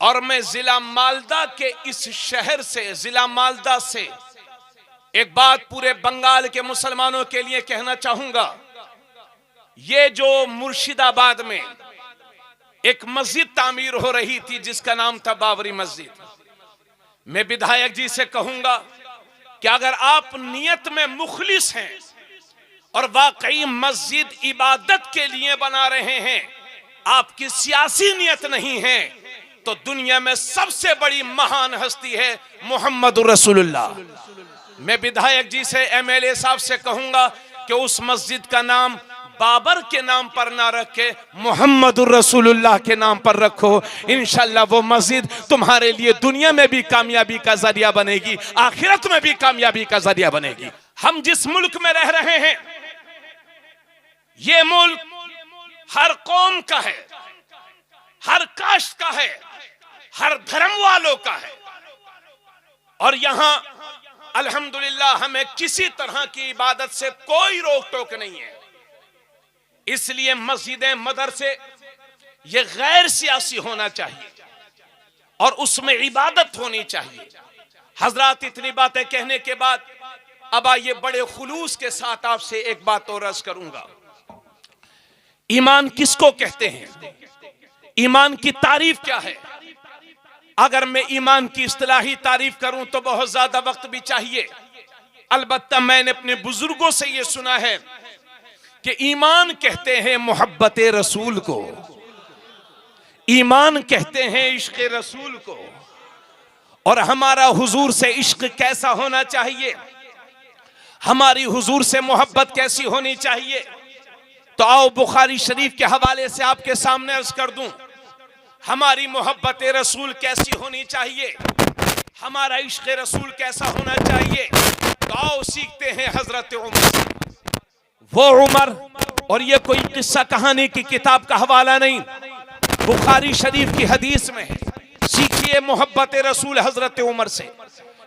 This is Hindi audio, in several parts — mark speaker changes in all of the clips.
Speaker 1: और मैं जिला मालदा के इस शहर से, जिला मालदा से एक बात पूरे बंगाल के मुसलमानों के लिए कहना चाहूंगा। ये जो मुर्शिदाबाद में एक मस्जिद तामीर हो रही थी जिसका नाम था बाबरी मस्जिद, मैं विधायक जी से कहूंगा कि अगर आप नियत में मुखलिस हैं और वाकई मस्जिद इबादत के लिए बना रहे हैं, आपकी सियासी नियत नहीं है, तो दुनिया में सबसे बड़ी महान हस्ती है मोहम्मदुर रसूलुल्लाह। मैं विधायक जी से, एमएलए साहब से कहूंगा कि उस मस्जिद का नाम बाबर के नाम पर ना रख के मोहम्मदुर रसूलुल्लाह के नाम पर रखो। इंशाल्लाह वो मस्जिद तुम्हारे लिए दुनिया में भी कामयाबी का जरिया बनेगी, आखिरत में भी कामयाबी का जरिया बनेगी। हम जिस मुल्क में रह रहे हैं, ये मुल्क हर कौम का है, हर कास्ट का है, हर धर्म वालों का है, और यहां अल्हम्दुलिल्लाह हमें किसी तरह की इबादत से कोई रोक टोक नहीं है। इसलिए मस्जिदें, मदरसे ये गैर सियासी होना चाहिए और उसमें इबादत होनी चाहिए। हजरात, इतनी बातें कहने के बाद अब आइए बड़े खुलूस के साथ आपसे एक बात और अर्ज करूंगा। ईमान किसको कहते हैं? ईमान की तारीफ क्या है? अगर मैं ईमान की इस्तिलाही तारीफ करूं तो बहुत ज्यादा वक्त भी चाहिए। अलबत्ता मैंने अपने बुजुर्गों से यह सुना है कि ईमान कहते हैं मोहब्बत रसूल को, ईमान कहते हैं इश्क रसूल को। और हमारा हुजूर से इश्क कैसा होना चाहिए, हमारी हुजूर से मोहब्बत कैसी होनी चाहिए, तो आओ बुखारी शरीफ के हवाले से आपके सामने अर्ज कर दूं। हमारी मोहब्बत रसूल कैसी होनी चाहिए, हमारा इश्क रसूल कैसा होना चाहिए, तो आओ सीखते हैं हजरत उमर। वो उमर, और ये कोई किस्सा कहानी की किताब का हवाला नहीं, बुखारी शरीफ की हदीस में है। सीखिए मोहब्बत रसूल हजरत उमर से।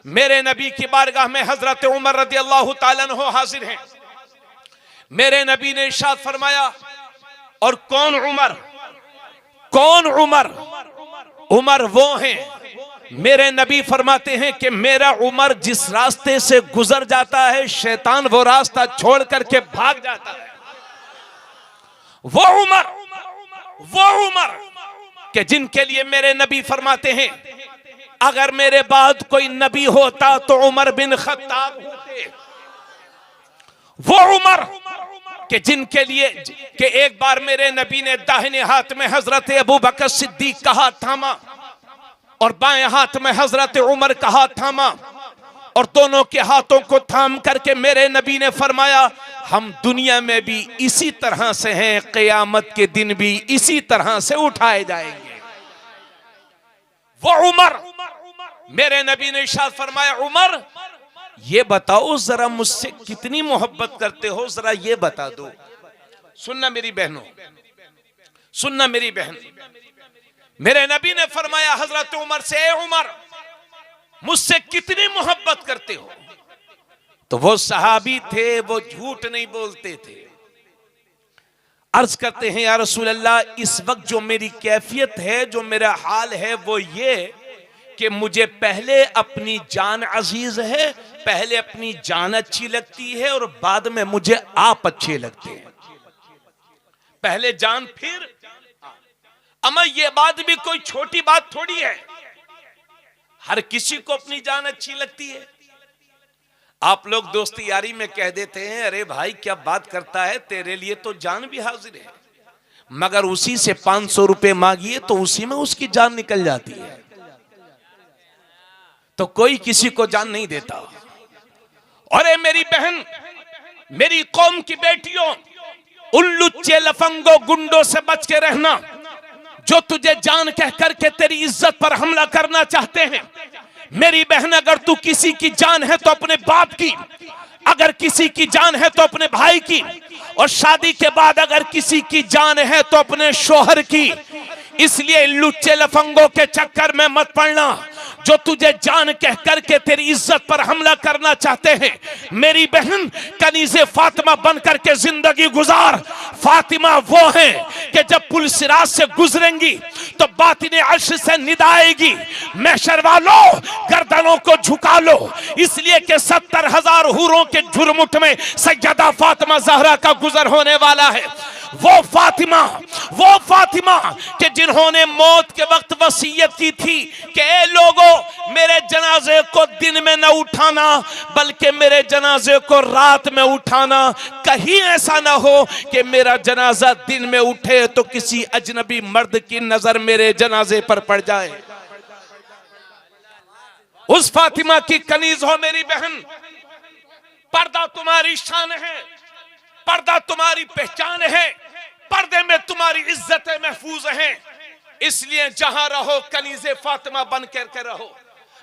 Speaker 1: मेरे नबी की बारगाह में हजरत उमर रज़ी अल्लाह ताला अन्हु हाजिर हैं। मेरे नबी ने इरशाद फरमाया, और कौन उमर? कौन उमर? उमर वो हैं, मेरे नबी फरमाते हैं कि मेरा उमर जिस रास्ते से गुजर जाता है, शैतान वो रास्ता छोड़ करके भाग जाता है। वो उमर, वो उमर कि जिनके लिए मेरे नबी फरमाते हैं अगर मेरे बाद कोई नबी होता तो उमर बिन खत्ताब होते। वो उमर कि जिनके लिए कि एक बार मेरे नबी ने दाहिने हाथ में हजरत अबू बकर सिद्दीक का हाथ थामा और बाएं हाथ में हजरत उमर का हाथ थामा, और दोनों के हाथों को थाम करके मेरे नबी ने फरमाया, हम दुनिया में भी इसी तरह से हैं, क़यामत के दिन भी इसी तरह से उठाए जाएंगे। वो उमर, मेरे नबी ने इरशाद फरमाया, उमर ये बताओ जरा मुझसे कितनी मोहब्बत करते हो, जरा ये बता दो। सुनना मेरी बहनों, सुनना मेरी बहन, मेरे नबी ने फरमाया हजरत उमर से, ए उमर मुझसे कितनी मोहब्बत करते हो? तो वो सहाबी थे, वो झूठ नहीं बोलते थे। अर्ज करते हैं, या रसूल अल्लाह, इस वक्त जो मेरी कैफियत है, जो मेरा हाल है, वो ये कि मुझे पहले अपनी जान अजीज है, पहले अपनी जान अच्छी लगती है और बाद में मुझे आप अच्छे लगते हैं। पहले जान फिर। अमा ये बात भी कोई छोटी बात थोड़ी है, हर किसी को अपनी जान अच्छी लगती है। आप लोग दोस्ती यारी में कह देते हैं, अरे भाई क्या बात करता है, तेरे लिए तो जान भी हाजिर है, मगर उसी से 500 रुपए मांगिए तो उसी में उसकी जान निकल जाती है। तो कोई किसी को जान नहीं देता। अरे मेरी बहन, मेरी कौम की बेटियों, उन लुच्चे लफंगों गुंडों से बच के रहना जो तुझे जान कह करके तेरी इज्जत पर हमला करना चाहते हैं। मेरी बहन, अगर तू किसी की जान है तो अपने बाप की, अगर किसी की जान है तो अपने भाई की, और शादी के बाद अगर किसी की जान है तो अपने शोहर की। इसलिए लुच्चे लफंगों के चक्कर में मत पड़ना। जो तुझे जान कह करके तेरी इज्जत पर हमला करना चाहते हैं, मेरी बहन कनीज़े फातिमा बन करके जिंदगी गुजार। फातिमा वो है कि जब पुल सिरात से गुजरेंगी तो बातिने अर्श से निदा आएगी, महशर वालों गर्दनों को झुका लो, इसलिए कि 70,000 हूरों के झुरमुट में सैयदा फातिमा ज़हरा का गुजर होने वाला है। वो फातिमा कि जिन्होंने मौत के वक्त वसीयत की थी कि ए लोगों, मेरे जनाजे को दिन में न उठाना बल्कि मेरे जनाजे को रात में उठाना। कहीं ऐसा ना हो कि मेरा जनाजा दिन में उठे तो किसी अजनबी मर्द की नजर मेरे जनाजे पर पड़ जाए। उस फातिमा की कनीज हो मेरी बहन। पर्दा तुम्हारी शान है, पर्दा तुम्हारी पहचान है, पर्दे में तुम्हारी इज्जतें महफूज हैं। इसलिए जहां रहो कनीज़े फातिमा बन करके रहो।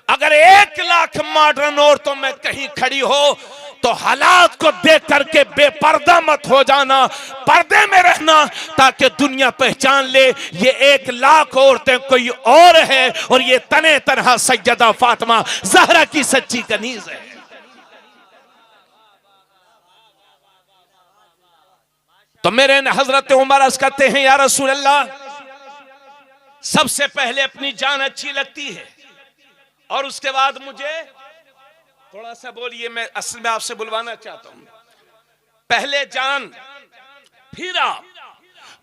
Speaker 1: अगर 1 लाख मॉडर्न औरतों में कहीं खड़ी हो तो हालात को देख करके बेपर्दा मत हो जाना, पर्दे में रहना, ताकि दुनिया पहचान ले ये 1 लाख औरतें कोई और है और ये तने तनहा सैयदा फातिमा ज़हरा की सच्ची कनीज है। तो मेरे हजरत उमर अर्ज़ करते हैं, या रसूल अल्लाह, सबसे पहले अपनी जान अच्छी लगती है और उसके बाद मुझे थोड़ा सा बोलिए, मैं असल में आपसे बुलवाना चाहता हूं, पहले जान फिर आप।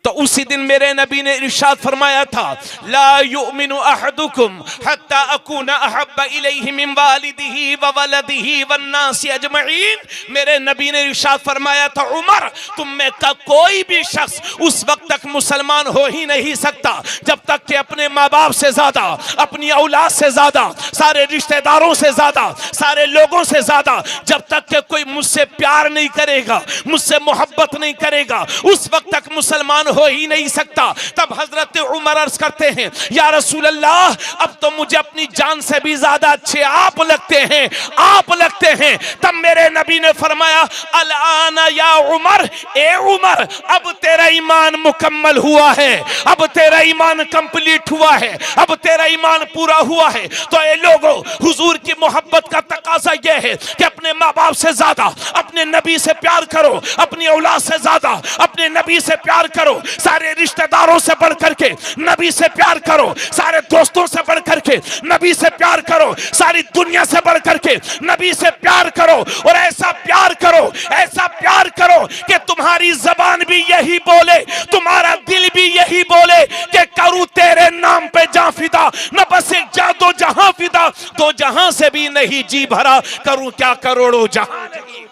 Speaker 1: तो उसी दिन मेरे नबी ने इरशाद फरमाया था, ला युमिनु अहदुकुम हत्ता अकूना अहब्बा इलैहि मिन वालिदिही व वलदिही वन्नासी अजमईन। मेरे नबी ने इरशाद फरमाया था, उमर, तुम में का कोई भी शख्स उस वक्त तक मुसलमान हो ही नहीं सकता जब तक कि अपने माँ बाप से ज्यादा, अपनी औलाद से ज्यादा, सारे रिश्तेदारों से ज्यादा, सारे लोगों से ज्यादा जब तक कि कोई मुझसे प्यार नहीं करेगा, मुझसे मोहब्बत नहीं करेगा, उस वक्त तक मुसलमान हो ही नहीं सकता। तब हजरत उमर अर्ज करते हैं, या रसूल अल्लाह, अब तो मुझे अपनी जान से भी ज्यादा अच्छे आप लगते हैं, आप लगते हैं। तब मेरे नबी ने फरमाया, अल आना या उमर, ए उमर, अब तेरा ईमान मुकम्मल हुआ है, अब तेरा ईमान कंप्लीट हुआ है, अब तेरा ईमान पूरा हुआ है। तो ये लोगों, हुजूर की मोहब्बत का तकाजा यह है कि अपने माँ बाप से ज्यादा अपने नबी से प्यार करो, अपनी औलाद से ज्यादा अपने नबी से प्यार करो, सारे रिश्तेदारों से बढ़ करके नबी से प्यार करो, सारे दोस्तों से बढ़ करके नबी से प्यार करो, सारी दुनिया से बढ़ करके नबी से प्यार करो। और ऐसा प्यार करो, ऐसा प्यार करो कि तुम्हारी जबान भी यही बोले, तुम्हारा दिल भी यही बोले कि करूं तेरे नाम पे जा फिदा, न बस एक जा दो जहां फिदा, दो जहां से भी नहीं जी भरा, करूं क्या करोड़ों जहां नहीं।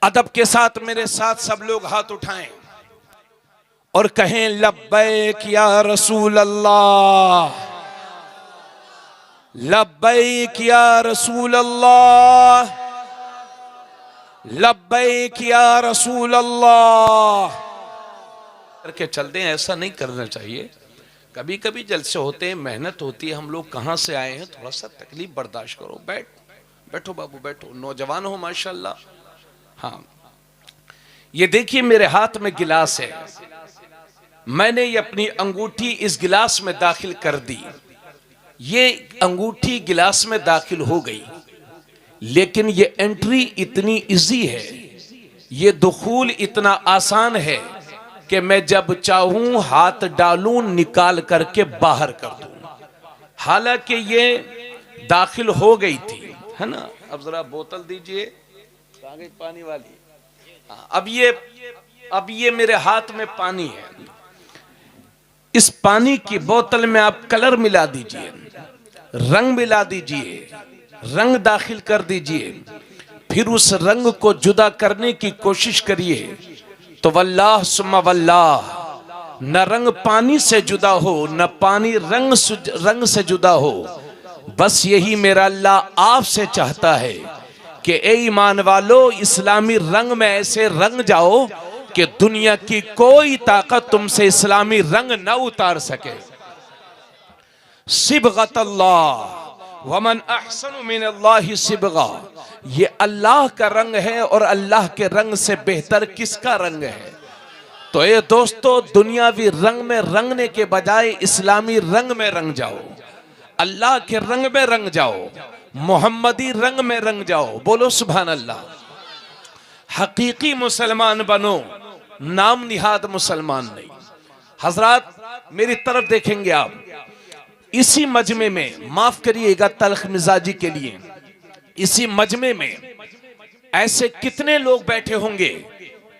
Speaker 1: अदब के साथ मेरे साथ सब लोग हाथ उठाएं और कहें, लब्बैक या रसूल अल्लाह, लब्बैक या रसूल अल्लाह, लब्बैक या रसूल अल्लाह करके चलते हैं। ऐसा नहीं करना चाहिए। कभी कभी जलसे होते हैं, मेहनत होती है, हम लोग कहाँ से आए हैं, थोड़ा सा तकलीफ बर्दाश्त करो। बैठो बाबू, बैठो, नौजवान हो माशाल्लाह। हाँ, ये देखिए मेरे हाथ में गिलास है, मैंने ये अपनी अंगूठी इस गिलास में दाखिल कर दी। ये अंगूठी गिलास में दाखिल हो गई, लेकिन ये एंट्री इतनी इजी है, ये दुखूल इतना आसान है कि मैं जब चाहूं हाथ डालूं, निकाल करके बाहर कर दूं। हालांकि ये दाखिल हो गई थी, है ना। अब जरा बोतल दीजिए, कागज पानी वाली। अब ये मेरे हाथ में पानी है, इस पानी की बोतल में आप कलर मिला दीजिए, रंग मिला दीजिए, रंग दाखिल कर दीजिए, फिर उस रंग को जुदा करने की कोशिश करिए। तो वल्लाह सुम्मा वल्लाह, न रंग पानी से जुदा हो, न पानी रंग से जुदा हो। बस यही मेरा अल्लाह आपसे चाहता है कि ए ईमान वालो, इस्लामी रंग में ऐसे रंग जाओ कि दुनिया की कोई ताकत तुमसे इस्लामी रंग न उतार सके। सिबगत अल्लाह वमन अहसनु मिनल्लाहि सिबगा, ये अल्लाह का रंग है और अल्लाह के रंग से बेहतर किसका रंग है। तो ये दोस्तों, दुनियावी रंग में रंगने के बजाय इस्लामी रंग में रंग जाओ, अल्लाह के रंग में रंग जाओ, मोहम्मदी रंग में रंग जाओ। बोलो सुभान अल्लाह। हकीकी मुसलमान बनो, नाम निहाद मुसलमान नहीं। हजरात मेरी तरफ देखेंगे आप, इसी मजमे में, माफ करिएगा तल्ख मिजाजी के लिए, इसी मजमे में ऐसे कितने लोग बैठे होंगे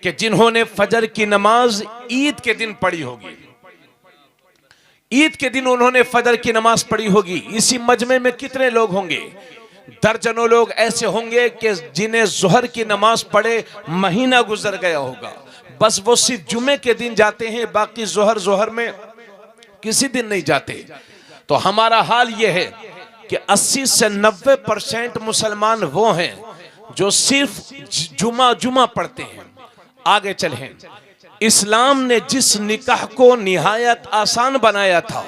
Speaker 1: कि जिन्होंने फजर की नमाज ईद के दिन पढ़ी होगी, ईद के दिन उन्होंने फजर की नमाज पढ़ी होगी। इसी मजमे में कितने लोग होंगे, दर्जनों लोग ऐसे होंगे कि जिन्हें जोहर की नमाज पढ़े महीना गुजर गया होगा, बस वो सिर्फ जुमे के दिन जाते हैं, बाकी जोहर में किसी दिन नहीं जाते। तो हमारा हाल यह है कि 80 से 90% मुसलमान वो हैं जो सिर्फ जुमा पढ़ते हैं। आगे चलें, इस्लाम ने जिस निकाह को निहायत आसान बनाया था,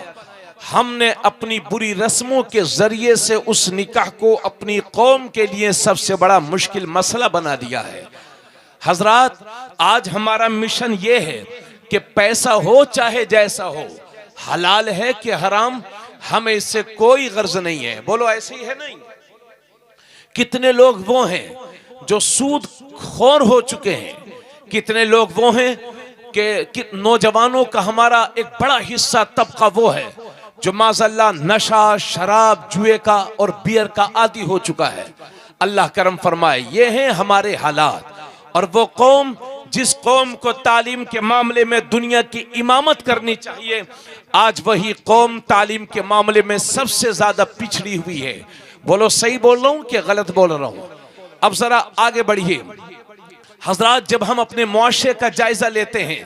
Speaker 1: हमने अपनी बुरी रस्मों के जरिए से उस निकाह को अपनी कौम के लिए सबसे बड़ा मुश्किल मसला बना दिया है। हजरात, आज हमारा मिशन ये है कि पैसा हो चाहे जैसा हो, हलाल है कि हराम, हमें इससे कोई गर्ज नहीं है। बोलो ऐसे ही है नहीं? कितने लोग वो हैं जो सूद खोर हो चुके हैं, कितने लोग वो हैं कि नौजवानों का हमारा एक बड़ा हिस्सा तबका वो है जो माज़अल्लाह नशा, शराब, जुए का और बियर का आदी हो चुका है। अल्लाह करम फरमाए, ये हैं हमारे हालात। और वो कौम, जिस कौम को तालीम के मामले में दुनिया की इमामत करनी चाहिए, आज वही कौम तालीम के मामले में सबसे ज्यादा पिछड़ी हुई है। बोलो सही बोल रहा हूं कि गलत बोल रहा हूं? अब जरा आगे बढ़िए हजरात, जब हम अपने मुआशरे का जायजा लेते हैं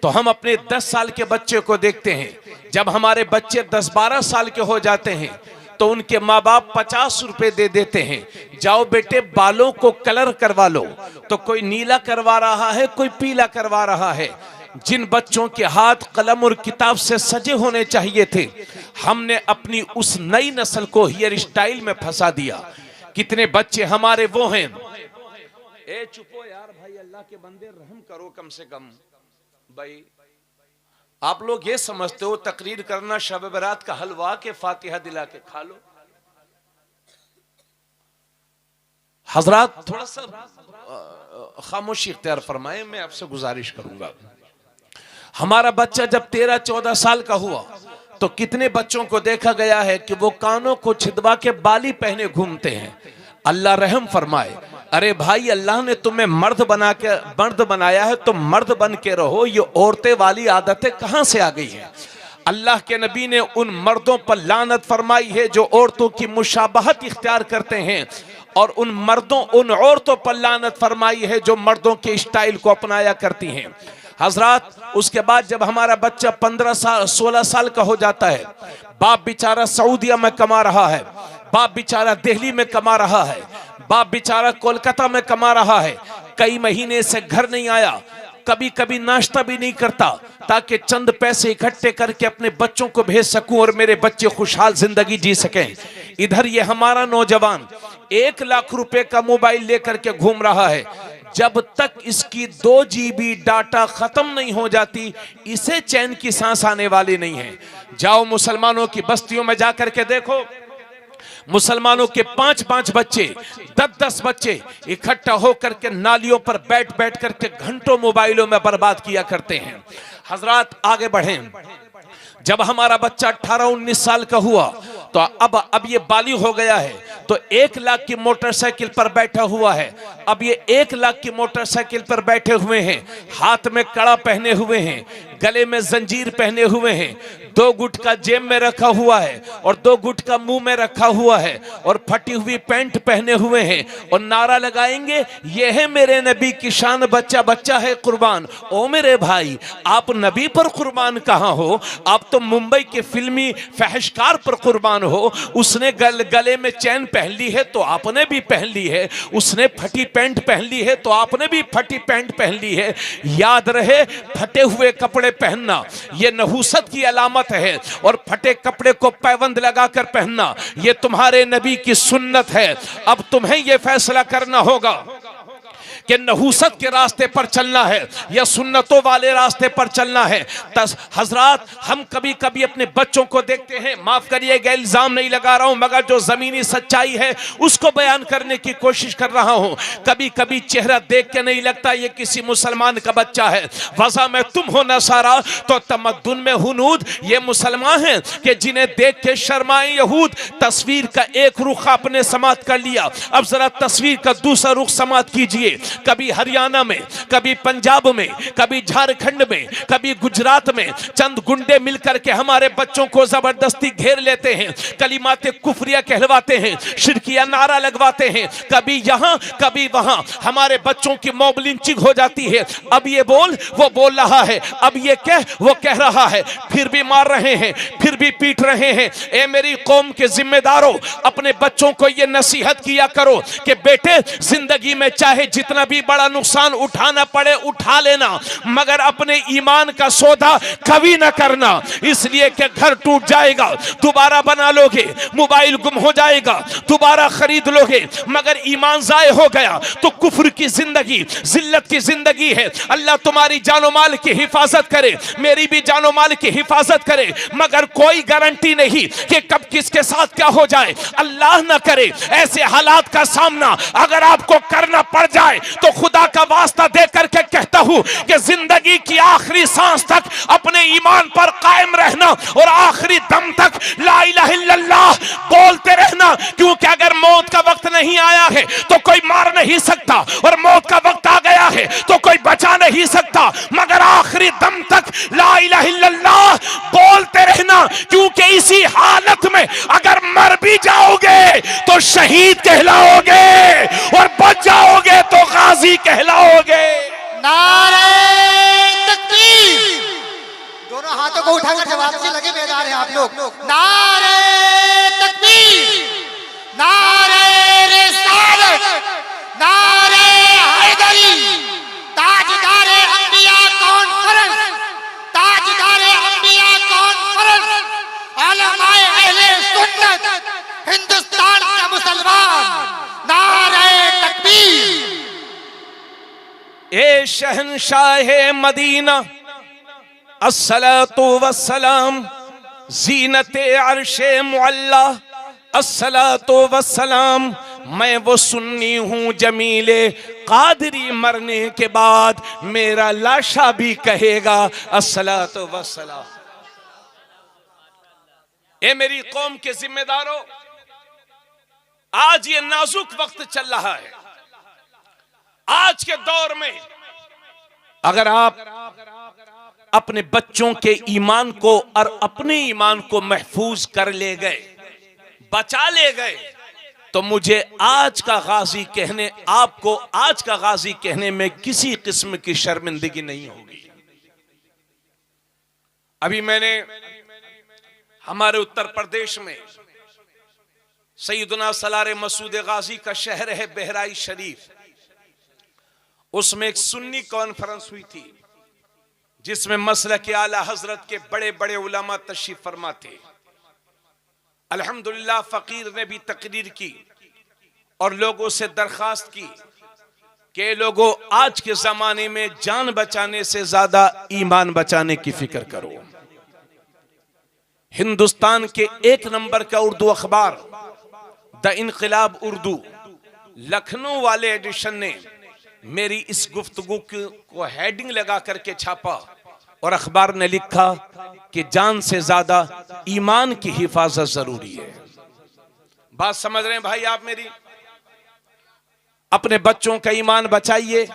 Speaker 1: तो हम अपने 10 साल के बच्चे को देखते हैं। जब हमारे बच्चे 10-12 साल के हो जाते हैं तो उनके माँ बाप 50 रुपए दे देते हैं, जाओ बेटे बालों को कलर करवा लो। तो कोई नीला करवा रहा है, कोई पीला करवा रहा है। जिन बच्चों के हाथ कलम और किताब से सजे होने चाहिए थे, हमने अपनी उस नई नस्ल को हेयर स्टाइल में फंसा दिया। कितने बच्चे हमारे वो हैं, ए चुपो यार भाई, अल्लाह के बंदे रहम करो कम से कम। भाई आप लोग ये समझते हो तकरीर करना शब बरात का हलवा के फातिहा दिला के खा लो? हजरात थोड़ा सा खामोशी इख्तियार फरमाए, मैं आपसे गुजारिश करूंगा। हमारा बच्चा जब 13-14 साल का हुआ तो कितने बच्चों को देखा गया है कि वो कानों को छिदवा के बाली पहने घूमते हैं। अल्लाह रहम फरमाए। अरे भाई, अल्लाह ने तुम्हें मर्द बनाया है तो मर्द बन के रहो। ये औरतें वाली आदतें कहां से आ गई हैं? अल्लाह के नबी ने उन मर्दों पर लानत फरमाई है जो औरतों की मुशाबहत इख्तियार करते हैं, और उन औरतों पर लानत फरमाई है जो मर्दों के स्टाइल को अपनाया करती हैं। हजरात, उसके बाद जब हमारा बच्चा 15-16 साल का हो जाता है, बाप बेचारा सऊदिया में कमा रहा है, बाप बेचारा दिल्ली में कमा रहा है, बाप बेचारा कोलकाता में कमा रहा है, कई महीने से घर नहीं आया, कभी कभी नाश्ता भी नहीं करता ताकि चंद पैसे इकट्ठे करके अपने बच्चों को भेज सकूं और मेरे बच्चे खुशहाल जिंदगी जी सकें। इधर ये हमारा नौजवान 1 लाख रुपए का मोबाइल लेकर के घूम रहा है। जब तक इसकी 2 GB डाटा खत्म नहीं हो जाती, इसे चैन की सांस आने वाली नहीं है। जाओ मुसलमानों की बस्तियों में जाकर के देखो, मुसलमानों के 5-5 बच्चे, 10-10 बच्चे इकट्ठा होकर के नालियों पर बैठ बैठ करके घंटों मोबाइलों में बर्बाद किया करते हैं। हजरात आगे बढ़ें, जब हमारा बच्चा 18-19 साल का हुआ तो अब ये बालिग हो गया है, तो 1 लाख की मोटरसाइकिल पर बैठा हुआ है। अब ये 1 लाख की मोटरसाइकिल पर बैठे हुए हैं, हाथ में कड़ा पहने हुए हैं, गले में जंजीर पहने हुए हैं, 2 गुटका जेब में रखा हुआ है और 2 गुटका मुंह में रखा हुआ है और फटी हुई पैंट पहने हुए हैं और नारा लगाएंगे, ये है मेरे नबी की शान, बच्चा बच्चा है कुर्बान। ओ मेरे भाई, आप नबी पर कुर्बान कहाँ हो? आप तो मुंबई के फिल्मी फहशकार पर कुर्बान हो। उसने गले में चैन पहन ली है तो आपने भी पहन ली है, उसने फटी पैंट पहन ली है तो आपने भी फटी पैंट पहन ली है। याद रहे, फटे हुए कपड़े पहनना ये नहूसत की अलामत है, और फटे कपड़े को पैबंद लगाकर पहनना ये तुम्हारे नबी की सुन्नत है। अब तुम्हें यह फैसला करना होगा कि नहूसत के रास्ते पर चलना है या सुन्नतों वाले रास्ते पर चलना है। हजरात, हम कभी कभी अपने बच्चों को देखते हैं, माफ करिएगा इल्जाम नहीं लगा रहा हूं मगर जो जमीनी सच्चाई है उसको बयान करने की कोशिश कर रहा हूं। कभी कभी चेहरा देख के नहीं लगता ये किसी मुसलमान का बच्चा है। वजह में तुम हो नसारा तो तमद्दुन में हुनूद, ये मुसलमान हैं कि जिन्हें देख के शर्माए यहूद। तस्वीर का एक रुख आपने समात कर लिया, अब जरा तस्वीर का दूसरा रुख समात कीजिए। कभी हरियाणा में, कभी पंजाब में, कभी झारखंड में, कभी गुजरात में चंद गुंडे मिलकर के हमारे बच्चों को जबरदस्ती घेर लेते हैं, कलिमाते कुफरिया कहलवाते हैं, शिरकिया नारा लगवाते हैं, कभी यहां कभी वहां हमारे बच्चों की मॉब लिंचिंग हो जाती है। अब ये बोल वो बोल रहा है, अब ये कह वो कह रहा है, फिर भी मार रहे हैं, फिर भी पीट रहे हैं। ए मेरी कौम के जिम्मेदारों, अपने बच्चों को ये नसीहत किया करो कि बेटे जिंदगी में चाहे जितना भी बड़ा नुकसान उठाना पड़े उठा लेना, मगर अपने ईमान का सौदा कभी ना करना, इसलिए कि घर टूट जाएगा दोबारा बना लोगे, मोबाइल गुम हो जाएगा दोबारा खरीद लोगे, मगर ईमान जाए हो गया तो कुफ्र की जिंदगी, जिल्लत की जिंदगी है। अल्लाह तुम्हारी जानो माल की हिफाजत करे, मेरी भी जानो माल की हिफाजत करे, मगर कोई गारंटी नहीं कि कब किसके साथ क्या हो जाए। अल्लाह ना करे ऐसे हालात का सामना अगर आपको करना पड़ जाए तो खुदा का वास्ता दे करके कहता हूं कि जिंदगी की आखिरी सांस तक अपने ईमान पर कायम रहना और आखिरी दम तक ला इलाहा इल्लल्लाह बोलते रहना, क्योंकि अगर मौत का वक्त नहीं आया है तो कोई मार नहीं सकता, और मौत का वक्त आ गया है तो कोई बचा नहीं सकता, मगर आखिरी दम तक ला इलाहा इल्लल्लाह बोलते रहना, क्योंकि इसी हालत में अगर मर भी जाओगे तो शहीद कहलाओगे और बच जाओगे तो गाजी कहलाओगे।
Speaker 2: नारे तकबीर, दोनों हाथों को उठाकर जवाब से लगे बेदार हैं आप लोग। नारे तकबीर, नारे रिसालत, नारे हैदरी, ताजदारे अंबिया कॉन्फ्रेंस, ताजदारे अंबिया कॉन्फ्रेंस, उलमाए अहले सुन्नत, हिंदुस्तान का मुसलमान, नारे तकबीर।
Speaker 1: ए शहंशाहे मदीना अस्सलातु वस्सलाम, जीनते अर्शे मुअल्ला अस्सलातु वस्सलाम। मैं वो सुन्नी हूं जमीले कादरी, मरने के बाद मेरा लाशा भी कहेगा अस्सलातु वस्सलाम। ए मेरी कौम के जिम्मेदारों, आज ये नाजुक वक्त चल रहा है। आज के दौर में अगर आप अपने बच्चों के ईमान को और अपने ईमान को महफूज कर ले गए, बचा ले गए, तो मुझे आज का गाजी कहने, आपको आज का गाजी कहने में किसी किस्म की शर्मिंदगी नहीं होगी। अभी मैंने हमारे उत्तर प्रदेश में सैयदना सलार मसूद गाजी का शहर है बहराइच शरीफ, उसमें एक सुन्नी कॉन्फ्रेंस हुई थी जिसमें मसलक के आला हजरत के बड़े बड़े उलमा तशरीफ फरमा थे। अल्हम्दुलिल्लाह फकीर ने भी तकरीर की और लोगों से दरखास्त की कि लोगों, आज के जमाने में जान बचाने से ज्यादा ईमान बचाने की फिक्र करो। हिंदुस्तान के 1 नंबर का उर्दू अखबार द इनकलाब उर्दू लखनऊ वाले एडिशन ने मेरी इस गुफ्तगू को हेडिंग लगा करके छापा और अखबार ने लिखा कि जान से ज्यादा ईमान की हिफाजत जरूरी है। बात समझ रहे हैं भाई आप मेरी? अपने बच्चों का ईमान बचाइए,